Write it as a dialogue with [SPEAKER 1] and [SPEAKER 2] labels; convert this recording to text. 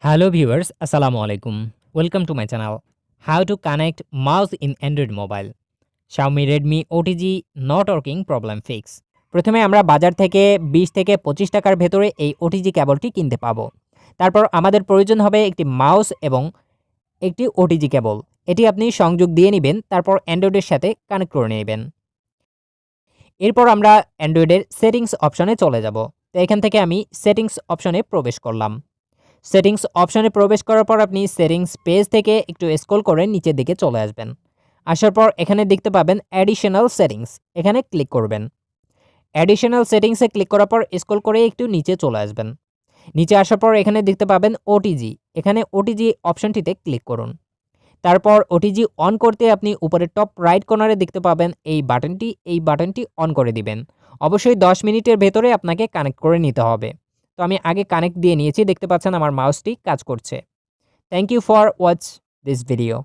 [SPEAKER 1] Hello viewers, Assalamu alaikum. Welcome to my channel. How to connect mouse in Android mobile. Xiaomi Redmi OTG not working problem fix. প্রথমে আমরা বাজার থেকে 20 থেকে 25 টাকার ভেতরে এই OTG কেবলটি কিনতে পাবো। তারপর আমাদের প্রয়োজন হবে একটি মাউস এবং একটি OTG কেবল। এটি আপনি সংযোগ দিয়ে নেবেন, তারপর অ্যান্ড্রয়েডের সাথে কানেক্ট করে নেবেন। এরপর আমরা অ্যান্ড্রয়েডের সেটিংস অপশনে চলে যাব। তো এখান থেকে আমি সেটিংস অপশনে প্রবেশ করলাম। সেটিংস অপশনে প্রবেশ করার পর আপনি সেটিংস পেজ থেকে একটু স্ক্রল করে নিচের দিকে চলে আসবেন। আসার পর এখানে দেখতে পাবেন অ্যাডিশনাল সেটিংস, এখানে ক্লিক করবেন। অ্যাডিশনাল সেটিংসে ক্লিক করার পর স্ক্রল করে একটু নিচে চলে আসবেন। নিচে আসার পর এখানে দেখতে পাবেন ওটিজি, এখানে ওটিজি অপশনটিতে ক্লিক করুন। তারপর ওটিজি অন করতে আপনি উপরে টপ রাইট কর্নারে দেখতে পাবেন এই বাটনটি অন করে দিবেন। অবশ্যই 10 মিনিটের ভেতরে আপনাকে কানেক্ট করে নিতে হবে। তো আমি আগে কানেক্ট দিয়ে নিয়েছি, দেখতে পাচ্ছেন আমার মাউসটি কাজ করছে। Thank you for watch this video.